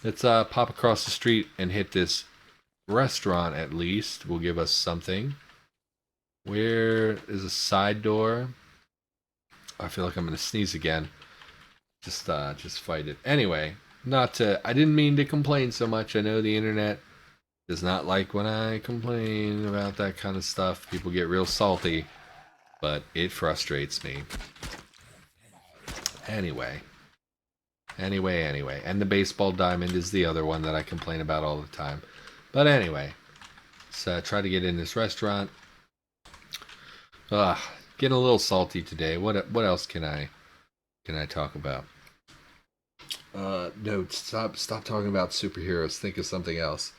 Let's pop across the street and hit this restaurant at least. Will give us something. Where is a side door? I feel like I'm gonna sneeze again. Just fight it. Anyway, not to. I didn't mean to complain so much. I know the internet does not like when I complain about that kind of stuff. People get real salty, but it frustrates me. Anyway. And the baseball diamond is the other one that I complain about all the time. But anyway, let's try to get in this restaurant. Ugh, getting a little salty today. What else can I talk about? No, stop talking about superheroes. Think of something else.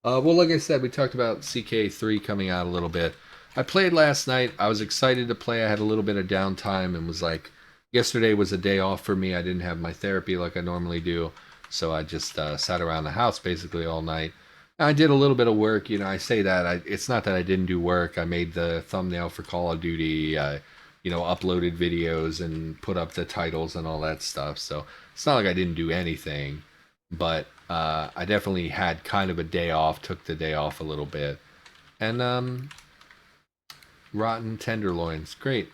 Well, like I said, we talked about CK3 coming out a little bit. I played last night. I was excited to play. I had a little bit of downtime and was like, yesterday was a day off for me. I didn't have my therapy like I normally do, so I just sat around the house basically all night. I did a little bit of work. I say that. It's not that I didn't do work. I made the thumbnail for Call of Duty. Uploaded videos and put up the titles and all that stuff. So it's not like I didn't do anything, but I definitely had kind of a day off. Took the day off a little bit, and rotten tenderloins, great,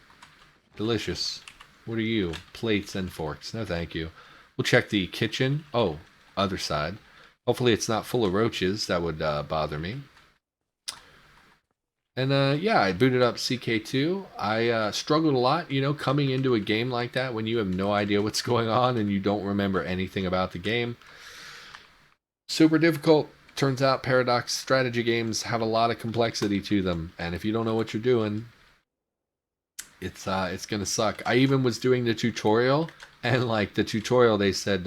delicious. What are you? Plates and forks. No, thank you. We'll check the kitchen. Oh, other side. Hopefully it's not full of roaches. That would bother me. And yeah, I booted up CK2. I struggled a lot, coming into a game like that when you have no idea what's going on and you don't remember anything about the game. Super difficult. Turns out Paradox strategy games have a lot of complexity to them, and if you don't know what you're doing, it's gonna suck. I even was doing the tutorial, and like the tutorial, they said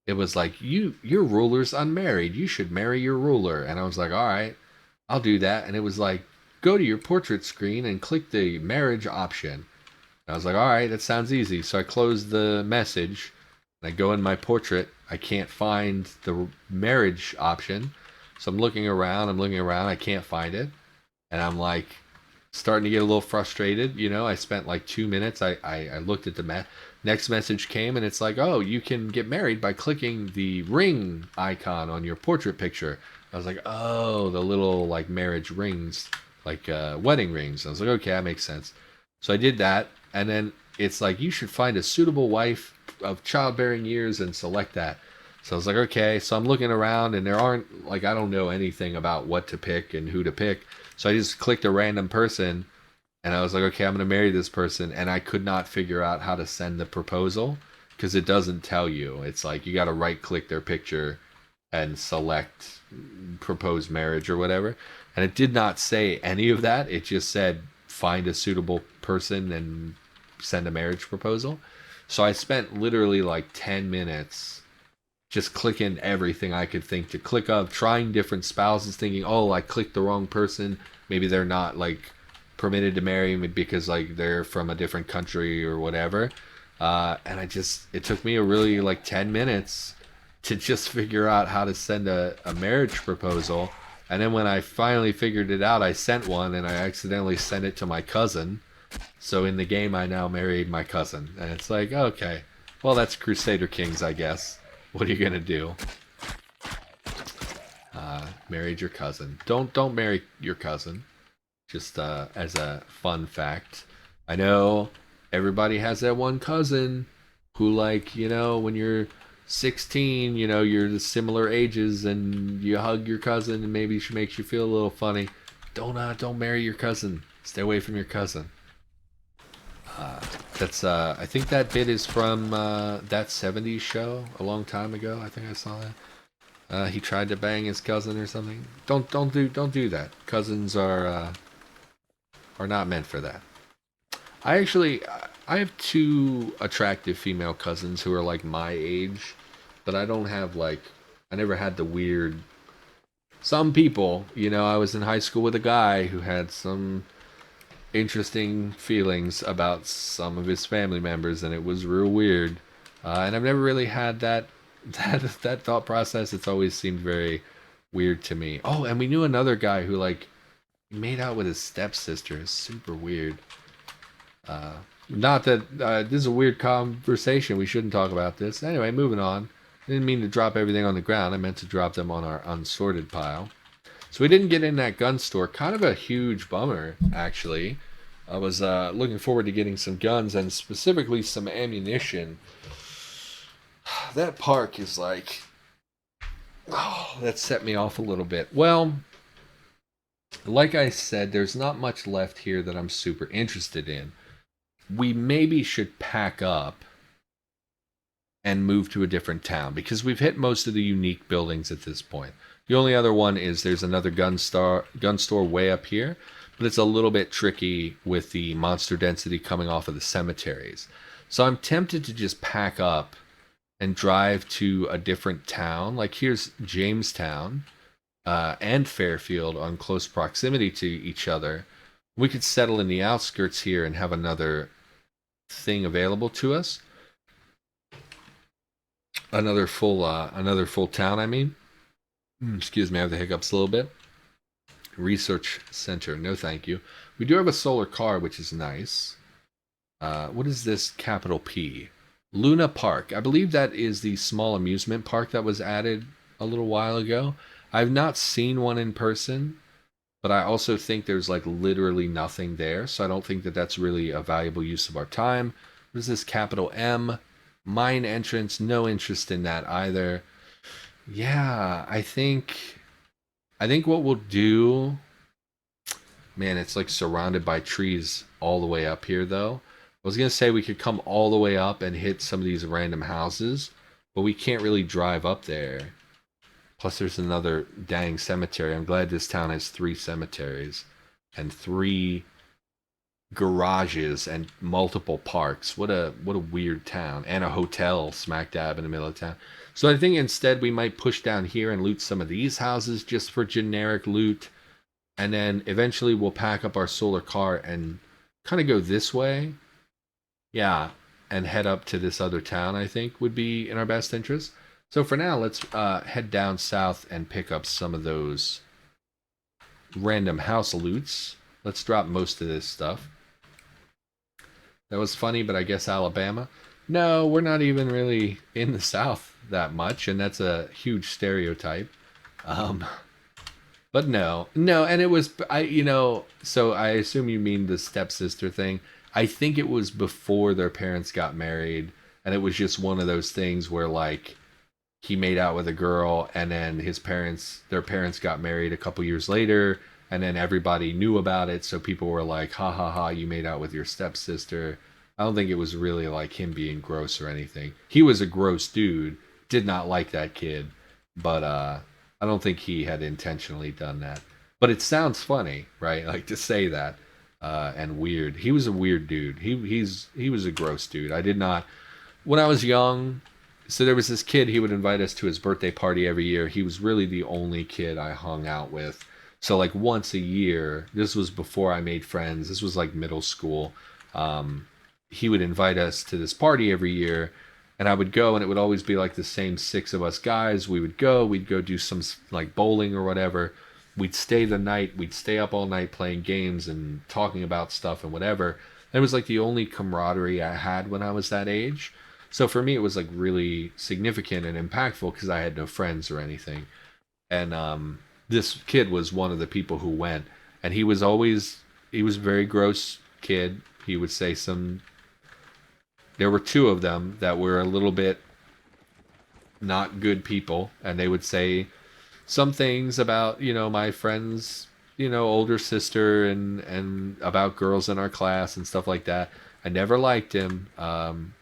it was like your ruler's unmarried. You should marry your ruler, and I was like, all right, I'll do that. And it was like, go to your portrait screen and click the marriage option. And I was like, all right, that sounds easy. So I closed the message, and I go in my portrait. I can't find the marriage option, so I'm looking around. I can't find it, and I'm like, starting to get a little frustrated. I spent like 2 minutes. I looked at the next message came, and it's like, oh, you can get married by clicking the ring icon on your portrait picture. I was like, oh, the little like marriage rings, like wedding rings. I was like, okay, that makes sense. So I did that, and then it's like, you should find a suitable wife of childbearing years and select that. So I was like, okay. So I'm looking around, and there aren't, like, I don't know anything about what to pick and who to pick. So I just clicked a random person, and I was like, okay, I'm going to marry this person. And I could not figure out how to send the proposal because it doesn't tell you. It's like you got to right click their picture and select propose marriage or whatever. And it did not say any of that. It just said find a suitable person and send a marriage proposal. So I spent literally like 10 minutes just clicking everything I could think to click of, trying different spouses, thinking, oh, I clicked the wrong person. Maybe they're not like permitted to marry me because like they're from a different country or whatever. And it took me a really like 10 minutes to just figure out how to send a marriage proposal. And then when I finally figured it out, I sent one, and I accidentally sent it to my cousin. So in the game, I now married my cousin. And it's like, okay, well, that's Crusader Kings, I guess. What are you gonna do? Married your cousin. Don't marry your cousin. Just as a fun fact. I know everybody has that one cousin who, like, when you're 16, you're the similar ages, and you hug your cousin, and maybe she makes you feel a little funny. Don't marry your cousin. Stay away from your cousin. That's I think that bit is from that '70s show a long time ago. I think I saw that. He tried to bang his cousin or something. Don't do that. Cousins are not meant for that. I have two attractive female cousins who are like my age, but I don't have like, I never had the weird. Some people, I was in high school with a guy who had some interesting feelings about some of his family members, and it was real weird. And I've never really had that thought process. It's always seemed very weird to me. Oh, and we knew another guy who like made out with his stepsister. It's super weird. Not that this is a weird conversation. We shouldn't talk about this. Anyway, moving on. Didn't mean to drop everything on the ground. I meant to drop them on our unsorted pile. So we didn't get in that gun store. Kind of a huge bummer, actually. I was looking forward to getting some guns and specifically some ammunition. That park is like... Oh, that set me off a little bit. Well, like I said, there's not much left here that I'm super interested in. We maybe should pack up and move to a different town because we've hit most of the unique buildings at this point. The only other one is there's another gun store way up here, but it's a little bit tricky with the monster density coming off of the cemeteries. So I'm tempted to just pack up and drive to a different town. Like here's Jamestown and Fairfield on close proximity to each other. We could settle in the outskirts here and have another thing available to us. Another full town, I mean. Excuse me, I have the hiccups a little bit. Research center, no thank you. We do have a solar car, which is nice. What is this capital P? Luna Park. I believe that is the small amusement park that was added a little while ago. I've not seen one in person, but I also think there's like literally nothing there, so I don't think that that's really a valuable use of our time. What is this capital M? Mine entrance, no interest in that either. Yeah, I think what we'll do... Man, it's like surrounded by trees all the way up here, though. I was going to say we could come all the way up and hit some of these random houses, but we can't really drive up there. Plus, there's another dang cemetery. I'm glad this town has 3 cemeteries and 3 garages and multiple parks. What a weird town. And a hotel smack dab in the middle of town. So I think instead we might push down here and loot some of these houses just for generic loot. And then eventually we'll pack up our solar car and kind of go this way. Yeah, and head up to this other town, I think, would be in our best interest. So for now, let's head down south and pick up some of those random house loots. Let's drop most of this stuff. That was funny, but I guess Alabama. No, we're not even really in the South that much, and that's a huge stereotype. But no, and it was, so I assume you mean the stepsister thing. I think it was before their parents got married, and it was just one of those things where, like, he made out with a girl, and then their parents got married a couple years later, and then everybody knew about it, so people were like, ha ha ha, you made out with your stepsister. I don't think it was really like him being gross or anything. He was a gross dude, did not like that kid, but I don't think he had intentionally done that. But it sounds funny, right? Like to say that, and weird. He was a weird dude. He was a gross dude. I did not, when I was young, so there was this kid, he would invite us to his birthday party every year. He was really the only kid I hung out with. So like once a year, this was before I made friends. This was like middle school. He would invite us to this party every year, and I would go, and it would always be like the same 6 of us guys. We'd go do some like bowling or whatever. We'd stay the night. We'd stay up all night playing games and talking about stuff and whatever. It was like the only camaraderie I had when I was that age. So for me, it was like really significant and impactful because I had no friends or anything. And this kid was one of the people who went, and he was a very gross kid. He would say there were 2 of them that were a little bit not good people, and they would say some things about, my friend's, older sister and about girls in our class and stuff like that. I never liked him. And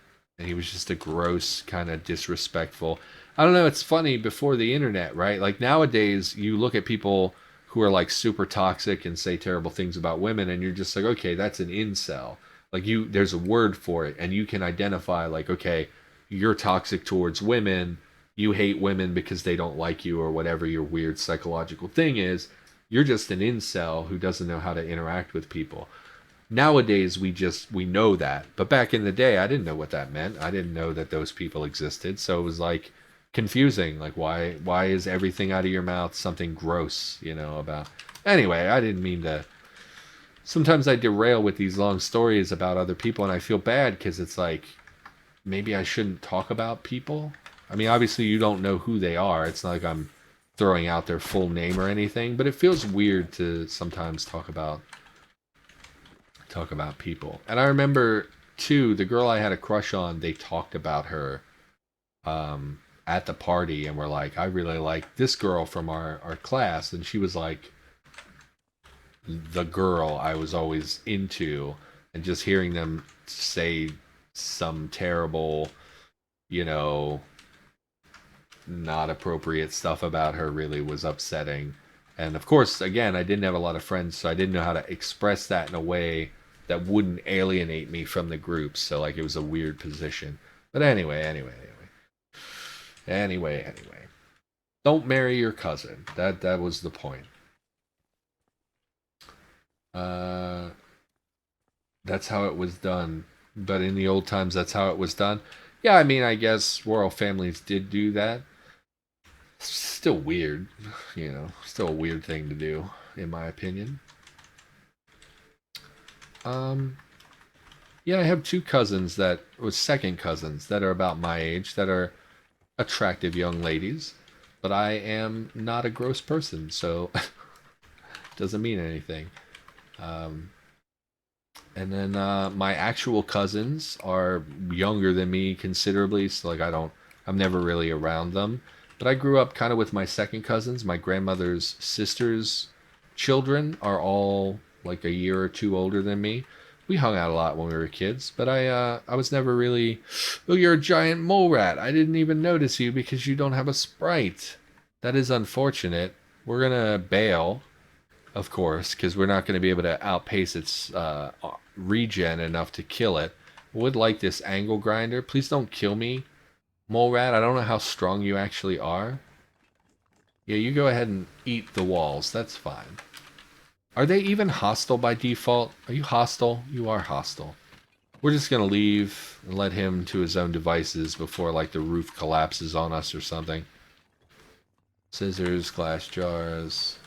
he was just a gross, kind of disrespectful. I don't know, it's funny, before the internet, right? Like nowadays, you look at people who are like super toxic and say terrible things about women, and you're just like, okay, that's an incel. Like there's a word for it, and you can identify like, okay, you're toxic towards women, you hate women because they don't like you or whatever your weird psychological thing is. You're just an incel who doesn't know how to interact with people. Nowadays, we know that. But back in the day, I didn't know what that meant. I didn't know that those people existed. So it was like confusing. Like, why is everything out of your mouth something gross, about... Anyway, I didn't mean to... Sometimes I derail with these long stories about other people, and I feel bad because it's like, maybe I shouldn't talk about people. I mean, obviously you don't know who they are. It's not like I'm throwing out their full name or anything, but it feels weird to sometimes talk about people. And I remember too, the girl I had a crush on, they talked about her at the party and were like, I really like this girl from our class. And she was like the girl I was always into. And just hearing them say some terrible, you know, not appropriate stuff about her really was upsetting. And of course, again, I didn't have a lot of friends, so I didn't know how to express that in a way that wouldn't alienate me from the group. So like it was a weird position. But anyway. Don't marry your cousin. That was the point. That's how it was done. But in the old times, that's how it was done. Yeah, I mean, I guess royal families did do that. Still weird, still a weird thing to do, in my opinion. Yeah, I have two cousins that was second cousins that are about my age that are attractive young ladies, but I am not a gross person, so doesn't mean anything. And then my actual cousins are younger than me considerably, so like I'm never really around them. But I grew up kind of with my second cousins. My grandmother's sister's children are all like a year or two older than me. We hung out a lot when we were kids, but I was never really, oh, you're a giant mole rat. I didn't even notice you because you don't have a sprite. That is unfortunate. We're gonna bail, of course, because we're not going to be able to outpace its regen enough to kill it. Would like this angle grinder. Please don't kill me, mole rat. I don't know how strong you actually are. Yeah, you go ahead and eat the walls. That's fine. Are they even hostile by default? Are you hostile? You are hostile. We're just going to leave and let him to his own devices before like the roof collapses on us or something. Scissors, glass jars,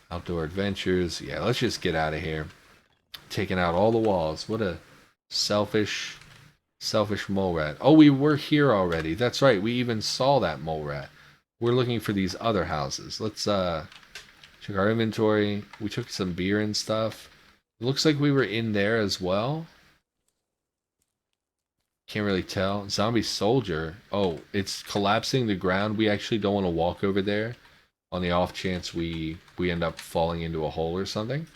outdoor adventures. Yeah, let's just get out of here. Taking out all the walls. What a selfish mole rat. Oh, we were here already. That's right. We even saw that mole rat. We're looking for these other houses. Let's check our inventory. We took some beer and stuff. It looks like we were in there as well. Can't really tell. Zombie soldier. Oh, it's collapsing the ground. We actually don't want to walk over there on the off chance we end up falling into a hole or something.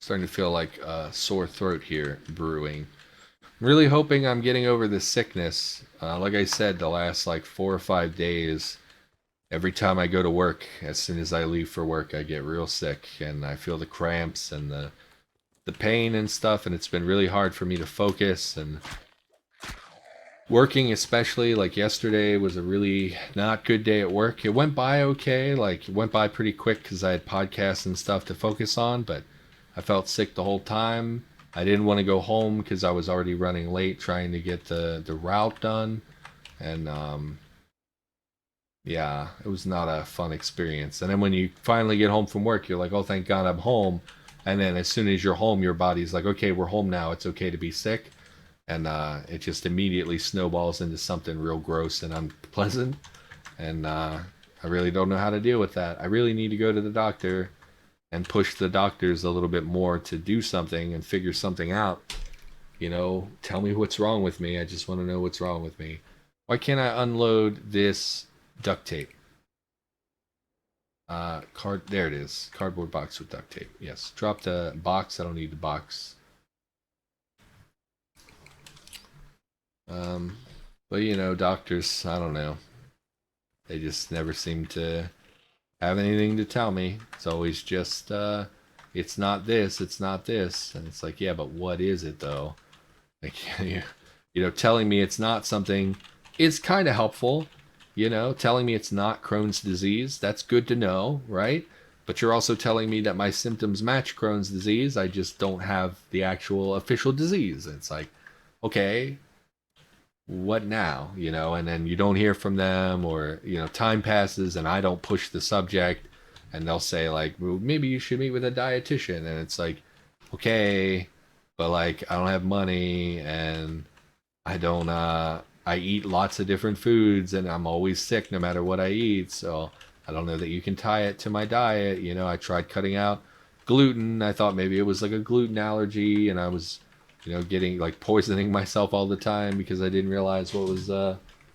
Starting to feel like a sore throat here brewing. I'm really hoping I'm getting over this sickness. Like I said, the last like 4 or 5 days, every time I go to work, as soon as I leave for work, I get real sick and I feel the cramps and the pain and stuff, and it's been really hard for me to focus, and working especially, like yesterday was a really not good day at work. It went by okay, like it went by pretty quick because I had podcasts and stuff to focus on, but I felt sick the whole time. I didn't want to go home because I was already running late trying to get the route done, and yeah, it was not a fun experience. And then when you finally get home from work, you're like, oh, thank God I'm home. And then as soon as you're home, your body's like, okay, we're home now. It's okay to be sick. And it just immediately snowballs into something real gross and unpleasant. And I really don't know how to deal with that. I really need to go to the doctor and push the doctors a little bit more to do something and figure something out. Tell me what's wrong with me. I just want to know what's wrong with me. Why can't I unload this duct tape? There it is. Cardboard box with duct tape. Yes. Drop the box. I don't need the box. But doctors, I don't know. They just never seem to have anything to tell me. It's always just, it's not this, it's not this. And it's like, yeah, but what is it though? Like, telling me it's not something is kind of helpful. Telling me it's not Crohn's disease, that's good to know, right? But you're also telling me that my symptoms match Crohn's disease. I just don't have the actual official disease. It's like, okay, what now? And then you don't hear from them, or, time passes and I don't push the subject, and they'll say like, well, maybe you should meet with a dietitian. And it's like, okay, but like, I don't have money, and I don't, I eat lots of different foods, and I'm always sick no matter what I eat. So I don't know that you can tie it to my diet. You know, I tried cutting out gluten. I thought maybe it was like a gluten allergy, and I was, you know, getting like poisoning myself all the time because I didn't realize what was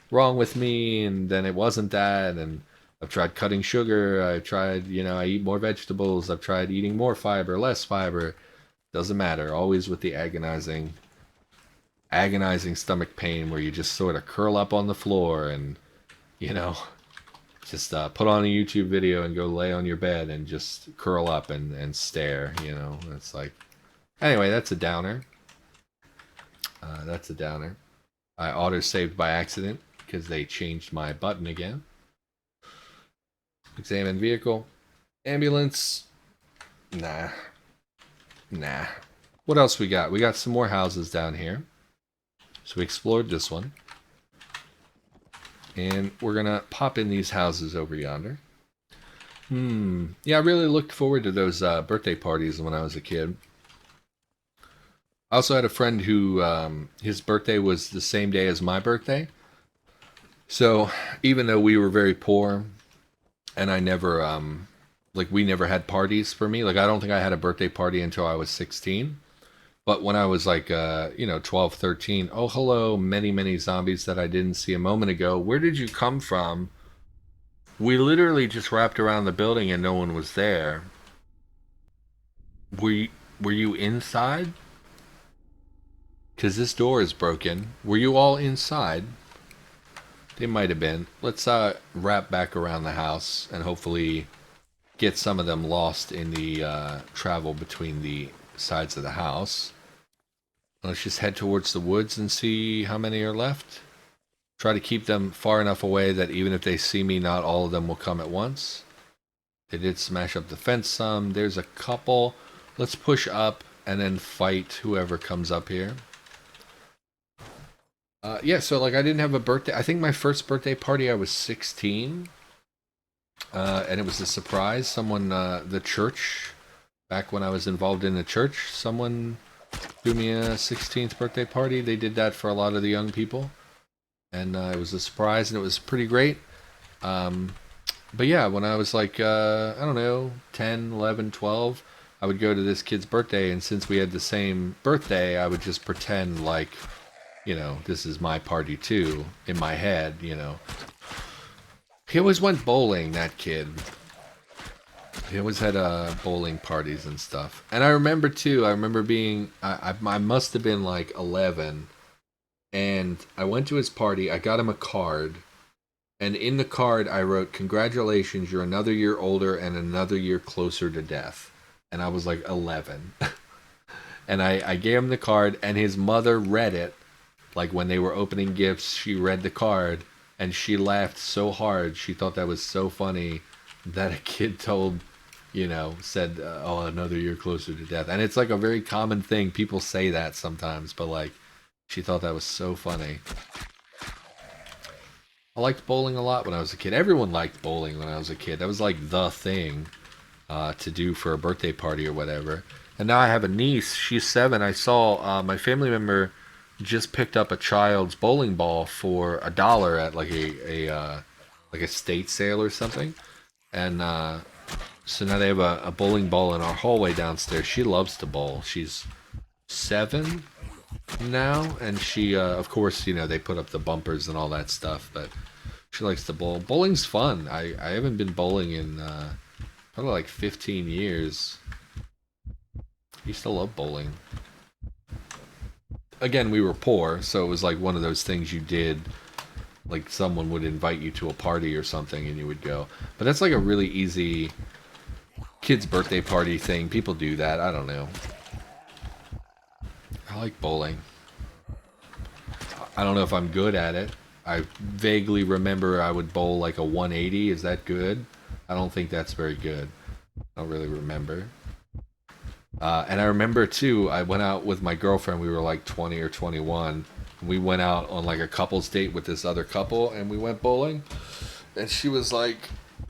wrong with me, and then it wasn't that. And I've tried cutting sugar. I tried, you know, I eat more vegetables. I've tried eating more fiber, less fiber. Doesn't matter. Always with the agonizing stomach pain where you just sort of curl up on the floor and, you know, just put on a YouTube video and go lay on your bed and just curl up and stare, you know. It's like, anyway, that's a downer. That's a downer. I auto-saved by accident because they changed my button again. Examine vehicle. Ambulance. Nah. What else we got? We got some more houses down here. So we explored this one. And we're going to pop in these houses over yonder. Yeah, I really looked forward to those birthday parties when I was a kid. I also had a friend who, his birthday was the same day as my birthday. So even though we were very poor, and I never, like we never had parties for me. Like I don't think I had a birthday party until I was 16. But when I was like, you know, 12, 13, oh, hello, many, many zombies that I didn't see a moment ago. Where did you come from? We literally just wrapped around the building and no one was there. Were you inside? Because this door is broken. Were you all inside? They might have been. Let's wrap back around the house and hopefully get some of them lost in the travel between the sides of the house. Let's just head towards the woods and see how many are left. Try to keep them far enough away that even if they see me, not all of them will come at once. They did smash up the fence some. There's a couple. Let's push up and then fight whoever comes up here. Yeah, so like I didn't have a birthday. I think my first birthday party I was 16. And it was a surprise. Someone, the church, back when I was involved in the church, someone threw me a 16th birthday party. They did that for a lot of the young people. And it was a surprise and it was pretty great. But yeah, when I was like, I don't know, 10, 11, 12, I would go to this kid's birthday. And since we had the same birthday, I would just pretend like, you know, this is my party too, in my head, you know. He always went bowling, that kid. He always had bowling parties and stuff. And I remember too, I remember being, I must have been like 11. And I went to his party, I got him a card. And in the card I wrote, congratulations, you're another year older and another year closer to death. And I was like 11. And I gave him the card and his mother read it. Like when they were opening gifts, she read the card and she laughed so hard. She thought that was so funny that a kid told, you know, said, oh, another year closer to death. And it's like a very common thing. People say that sometimes, but like she thought that was so funny. I liked bowling a lot when I was a kid. Everyone liked bowling when I was a kid. That was like the thing to do for a birthday party or whatever. And now I have a niece. She's 7. I saw my family member just picked up a child's bowling ball for $1 at like a state sale or something, and so now they have a bowling ball in our hallway downstairs. She loves to bowl. She's 7 now, and she of course, you know, they put up the bumpers and all that stuff, but she likes to bowl. Bowling's fun. I haven't been bowling in probably like 15 years. I used to love bowling. Again, we were poor, so it was like one of those things you did, like someone would invite you to a party or something and you would go. But that's like a really easy kid's birthday party thing. People do that. I don't know. I like bowling. I don't know if I'm good at it. I vaguely remember I would bowl like a 180. Is that good? I don't think that's very good. I don't really remember. And I remember too, I went out with my girlfriend. We were like 20 or 21. We went out on like a couple's date with this other couple and we went bowling. And she was like,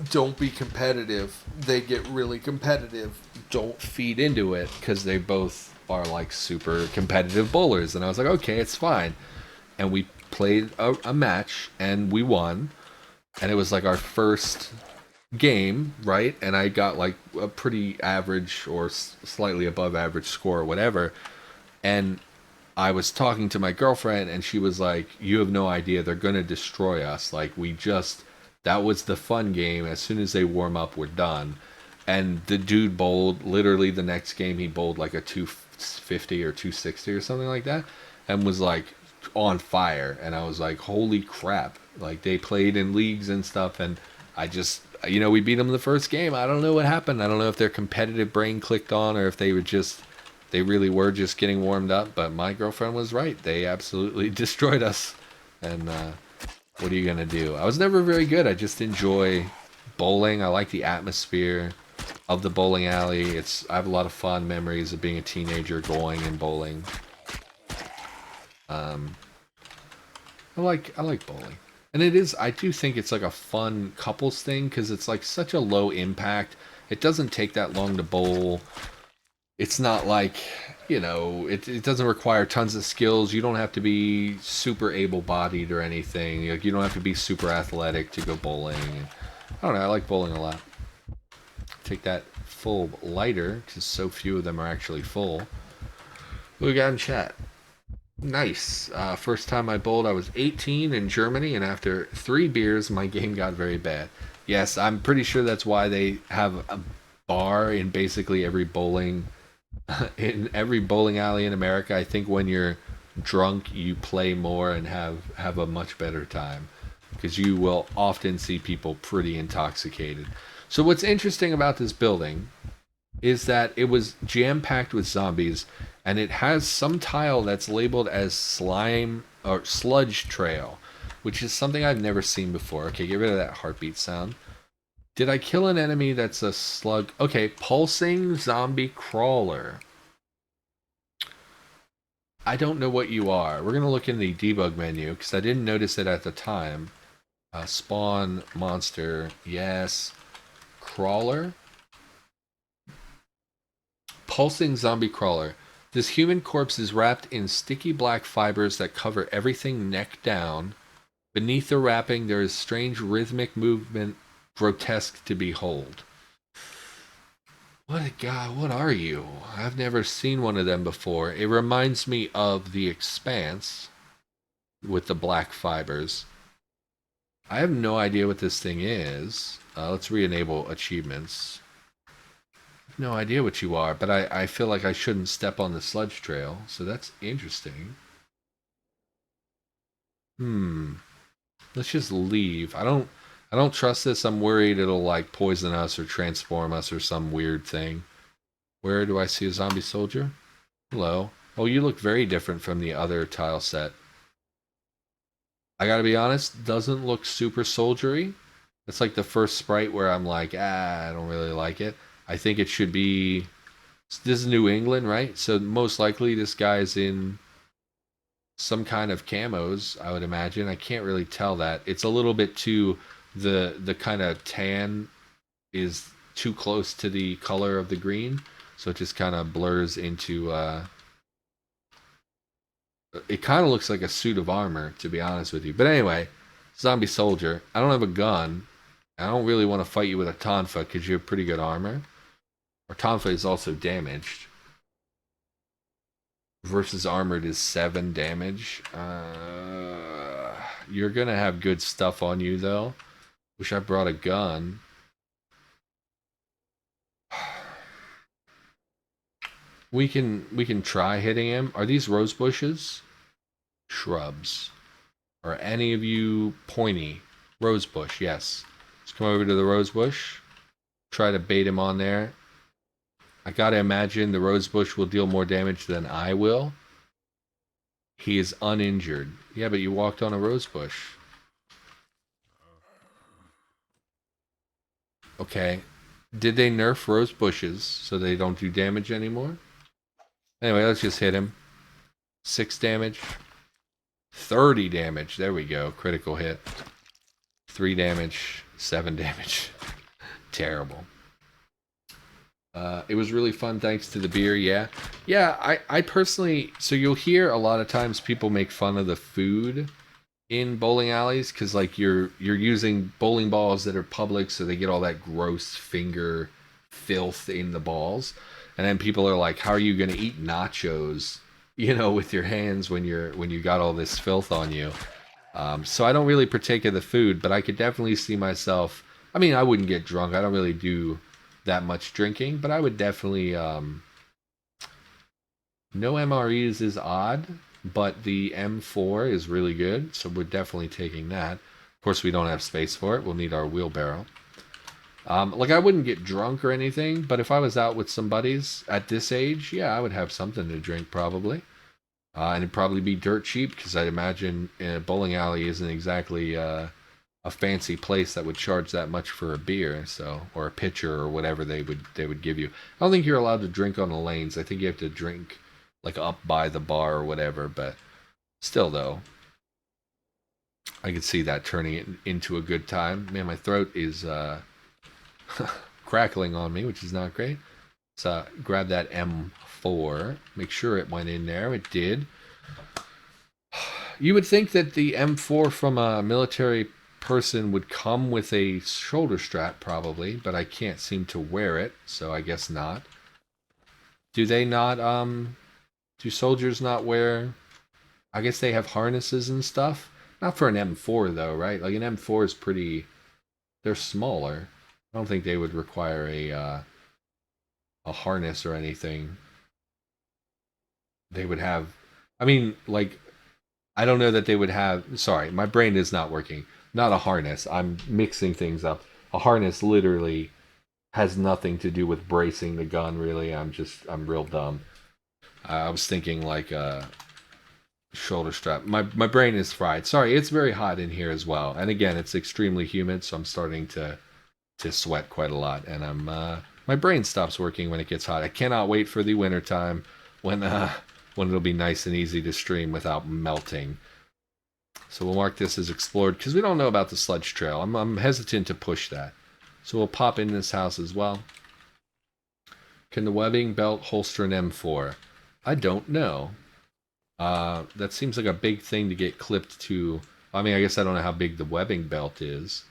don't be competitive. They get really competitive. Don't feed into it, because they both are like super competitive bowlers. And I was like, okay, it's fine. And we played a match and we won, and it was like our first game, right? And I got like a pretty average or slightly above average score or whatever. And I was talking to my girlfriend and she was like, "You have no idea, they're going to destroy us. Like, that was the fun game. As soon as they warm up, we're done." And the dude bowled, literally the next game he bowled like a 250 or 260 or something like that, and was like on fire. And I was like, "Holy crap." Like, they played in leagues and stuff, and I just, we beat them the first game. I don't know what happened. I don't know if their competitive brain clicked on or if they really were just getting warmed up. But my girlfriend was right. They absolutely destroyed us. And what are you going to do? I was never very good. I just enjoy bowling. I like the atmosphere of the bowling alley. I have a lot of fond memories of being a teenager going and bowling. I like bowling. And I do think it's like a fun couples thing because it's like such a low impact. It doesn't take that long to bowl. It's not like, it doesn't require tons of skills. You don't have to be super able-bodied or anything. Like, you don't have to be super athletic to go bowling. I don't know, I like bowling a lot. Take that full lighter because so few of them are actually full. What we got in chat? Nice. First time I bowled, I was 18 in Germany, and after 3 beers, my game got very bad. Yes, I'm pretty sure that's why they have a bar in basically every bowling alley in America. I think when you're drunk, you play more and have a much better time because you will often see people pretty intoxicated. So what's interesting about this building is that it was jam-packed with zombies, and it has some tile that's labeled as slime or sludge trail, which is something I've never seen before. Okay, get rid of that heartbeat sound. Did I kill an enemy that's a slug? Okay, pulsing zombie crawler. I don't know what you are. We're going to look in the debug menu because I didn't notice it at the time. Spawn monster. Yes. Crawler. Pulsing zombie crawler. This human corpse is wrapped in sticky black fibers that cover everything neck down. Beneath the wrapping, there is strange rhythmic movement, grotesque to behold. What are you? I've never seen one of them before. It reminds me of The Expanse with the black fibers. I have no idea what this thing is. Let's re-enable achievements. No idea what you are, but I feel like I shouldn't step on the sludge trail, so that's interesting. Let's just leave. I don't trust this. I'm worried it'll like poison us or transform us or some weird thing. Where do I see a zombie soldier? Hello. Oh, you look very different from the other tile set. I gotta be honest, doesn't look super soldiery. It's like the first sprite where I'm like, I don't really like it. I think it should be... This is New England, right? So most likely this guy's in some kind of camos, I would imagine. I can't really tell that. It's a little bit too... The kind of tan is too close to the color of the green. So it just kind of blurs into... It kind of looks like a suit of armor, to be honest with you. But anyway, zombie soldier. I don't have a gun. I don't really want to fight you with a tonfa because you have pretty good armor. Our tonfa is also damaged. Versus armored is 7 damage. You're going to have good stuff on you, though. Wish I brought a gun. We can try hitting him. Are these rose bushes? Shrubs. Are any of you pointy? Rose bush, yes. Let's come over to the rose bush. Try to bait him on there. I gotta imagine the rose bush will deal more damage than I will. He is uninjured. Yeah, but you walked on a rose bush. Okay. Did they nerf rose bushes so they don't do damage anymore? Anyway, let's just hit him. 6 damage. 30 damage. There we go. Critical hit. 3 damage. 7 damage. Terrible. It was really fun thanks to the beer, yeah. Yeah, I personally... So you'll hear a lot of times people make fun of the food in bowling alleys because like you're using bowling balls that are public, so they get all that gross finger filth in the balls, and then people are like, "How are you going to eat nachos, with your hands when you got all this filth on you?" So I don't really partake of the food, but I could definitely see myself. I mean, I wouldn't get drunk. I don't really do that much drinking, but I would definitely. No MREs is odd, but the M4 is really good, so we're definitely taking that. Of course, we don't have space for it. We'll need our wheelbarrow. Like, I wouldn't get drunk or anything, but if I was out with some buddies at this age, yeah, I would have something to drink probably. And it'd probably be dirt cheap because I'd imagine a bowling alley isn't exactly a fancy place that would charge that much for a beer, so or a pitcher or whatever they would give you. I don't think you're allowed to drink on the lanes. I think you have to drink like up by the bar or whatever. But still, though, I could see that turning it into a good time. Man, my throat is crackling on me, which is not great. So grab that M4. Make sure it went in there. It did. You would think that the M4 from a military person would come with a shoulder strap, probably, but I can't seem to wear it, so I guess not. Do they not, do soldiers not wear, I guess they have harnesses and stuff? Not for an M4, though, right? Like, an M4 is pretty, they're smaller. I don't think they would require a harness or anything. They would have, I mean, like, I don't know that they would have. Sorry, my brain is not working. Not a harness. I'm mixing things up. A harness literally has nothing to do with bracing the gun. Really, I'm real dumb. I was thinking like a shoulder strap. My brain is fried. Sorry, it's very hot in here as well. And again, it's extremely humid, so I'm starting to sweat quite a lot. And my brain stops working when it gets hot. I cannot wait for the winter time when it'll be nice and easy to stream without melting. So we'll mark this as explored because we don't know about the sludge trail. I'm hesitant to push that. So we'll pop in this house as well. Can the webbing belt holster an M4? I don't know. That seems like a big thing to get clipped to. I mean, I guess I don't know how big the webbing belt is.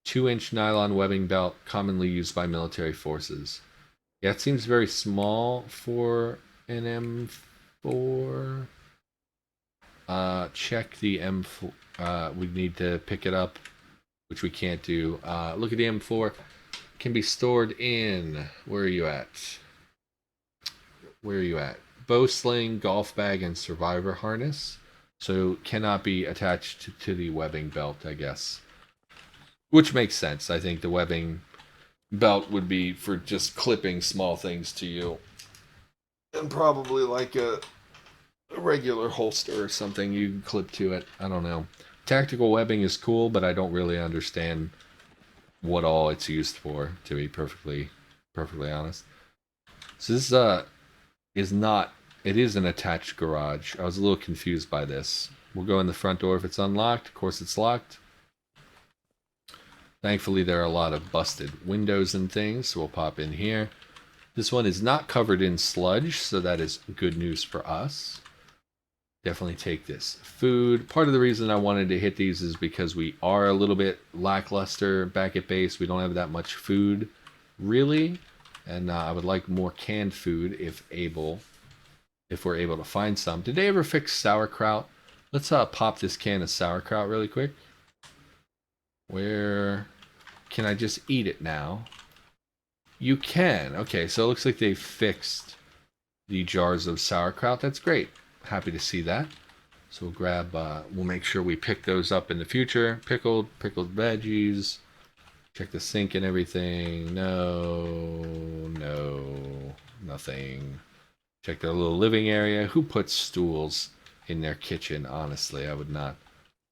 2-inch nylon webbing belt commonly used by military forces. Yeah, it seems very small for an M4. Check the M4. We need to pick it up, which we can't do. Look at the M4. Can be stored in. Where are you at? Where are you at? Bowsling, golf bag, and survivor harness. So cannot be attached to the webbing belt, I guess. Which makes sense. I think the webbing belt would be for just clipping small things to you. And probably like a regular holster or something you can clip to it. I don't know. Tactical webbing is cool, but I don't really understand what all it's used for, to be perfectly honest. So this is not, it is an attached garage. I was a little confused by this. We'll go in the front door if it's unlocked. Of course it's locked. Thankfully there are a lot of busted windows and things, so we'll pop in here. This one is not covered in sludge, so that is good news for us. Definitely take this food. Part of the reason I wanted to hit these is because we are a little bit lackluster back at base. We don't have that much food, really. And I would like more canned food if we're able to find some. Did they ever fix sauerkraut? Let's pop this can of sauerkraut really quick. Where can I just eat it now? You can. Okay, so it looks like they fixed the jars of sauerkraut. That's great. Happy to see that. So we'll grab, we'll make sure we pick those up in the future. Pickled veggies. Check the sink and everything. No, nothing. Check their little living area. Who puts stools in their kitchen? Honestly, I would not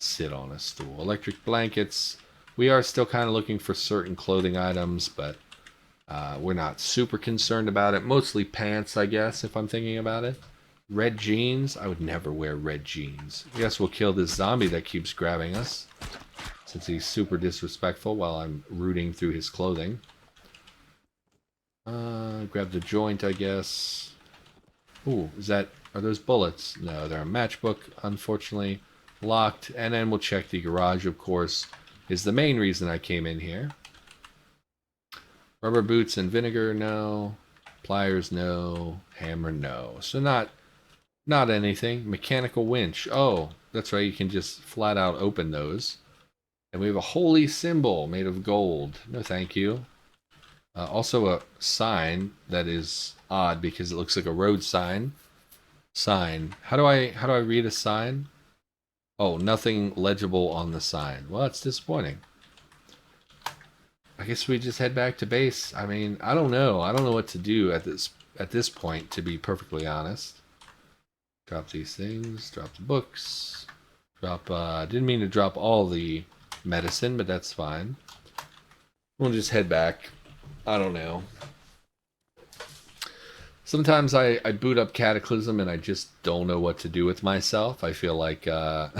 sit on a stool. Electric blankets. We are still kind of looking for certain clothing items, but we're not super concerned about it. Mostly pants, I guess, if I'm thinking about it. Red jeans. I would never wear red jeans. I guess we'll kill this zombie that keeps grabbing us, since he's super disrespectful while I'm rooting through his clothing. Grab the joint, I guess. Ooh, are those bullets? No, they're a matchbook, unfortunately. locked. And then we'll check the garage, of course, is the main reason I came in here. Rubber boots and vinegar, no. Pliers, no. Hammer, no. So not anything. Mechanical winch. Oh, that's right. You can just flat out open those. And we have a holy symbol made of gold. No, thank you. Also a sign that is odd because it looks like a road sign. Sign. How do I read a sign? Oh, nothing legible on the sign. Well, that's disappointing. I guess we just head back to base. I mean, I don't know. I don't know what to do at this point, to be perfectly honest. Drop these things. Drop the books. Drop. Didn't mean to drop all the medicine, but that's fine. We'll just head back. I don't know. Sometimes I boot up Cataclysm and I just don't know what to do with myself. I feel like there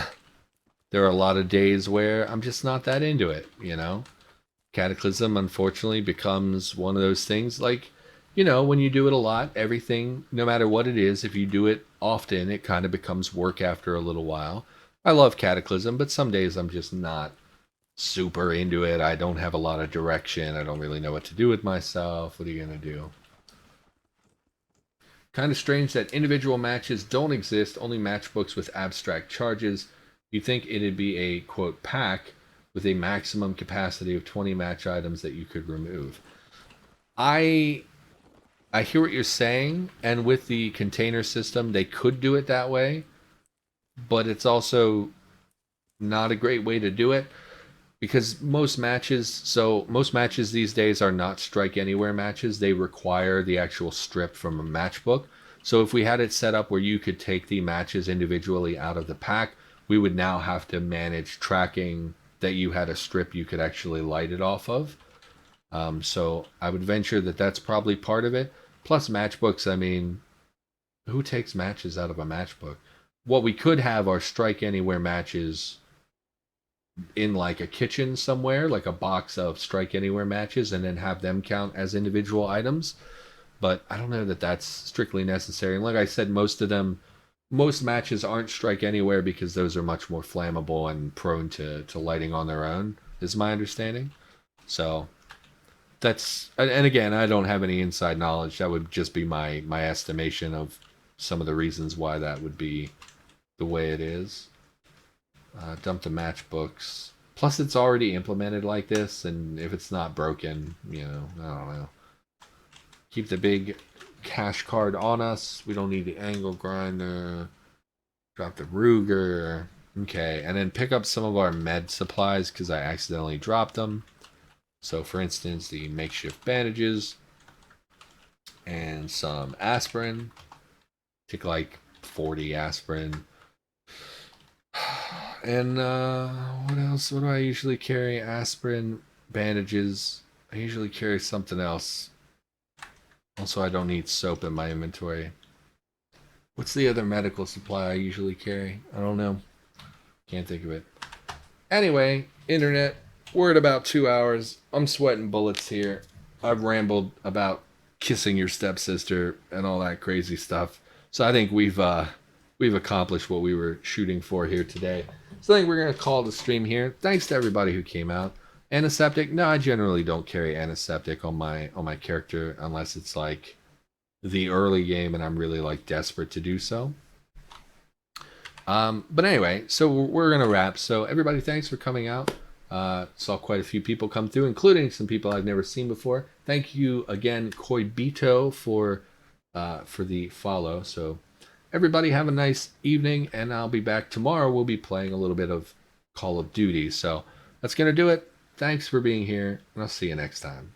are a lot of days where I'm just not that into it, you know? Cataclysm, unfortunately, becomes one of those things like, you know, when you do it a lot, everything, no matter what it is, if you do it often, it kind of becomes work after a little while. I love Cataclysm, but some days I'm just not super into it. I don't have a lot of direction. I don't really know what to do with myself. What are you going to do? Kind of strange that individual matches don't exist, only matchbooks with abstract charges. You'd think it'd be a, quote, pack with a maximum capacity of 20 match items that you could remove. I hear what you're saying, and with the container system, they could do it that way, but it's also not a great way to do it because most matches these days are not strike anywhere matches. They require the actual strip from a matchbook. So if we had it set up where you could take the matches individually out of the pack, we would now have to manage tracking that you had a strip you could actually light it off of. So I would venture that that's probably part of it. Plus matchbooks, I mean, who takes matches out of a matchbook? What we could have are strike anywhere matches in like a kitchen somewhere, like a box of strike anywhere matches, and then have them count as individual items. But I don't know that that's strictly necessary. And like I said, most matches aren't strike anywhere because those are much more flammable and prone to lighting on their own, is my understanding. So that's, and again, I don't have any inside knowledge. That would just be my estimation of some of the reasons why that would be the way it is. Dump the matchbooks. Plus, it's already implemented like this, and if it's not broken, you know, I don't know. Keep the big cash card on us. We don't need the angle grinder. Drop the Ruger. Okay, and then pick up some of our med supplies because I accidentally dropped them. So, for instance, the makeshift bandages and some aspirin. Take like 40 aspirin. And what else? What do I usually carry? Aspirin, bandages. I usually carry something else. Also, I don't need soap in my inventory. What's the other medical supply I usually carry? I don't know. Can't think of it. Anyway, internet. We're at about 2 hours. I'm sweating bullets here. I've rambled about kissing your stepsister and all that crazy stuff. So I think we've accomplished what we were shooting for here today. So I think we're going to call the stream here. Thanks to everybody who came out. Antiseptic? No, I generally don't carry antiseptic on my character unless it's like the early game and I'm really like desperate to do so. But anyway, so we're going to wrap. So everybody, thanks for coming out. Saw quite a few people come through, including some people I've never seen before. Thank you again, Koibito, for the follow. So everybody have a nice evening, and I'll be back tomorrow. We'll be playing a little bit of Call of Duty. So that's going to do it. Thanks for being here, and I'll see you next time.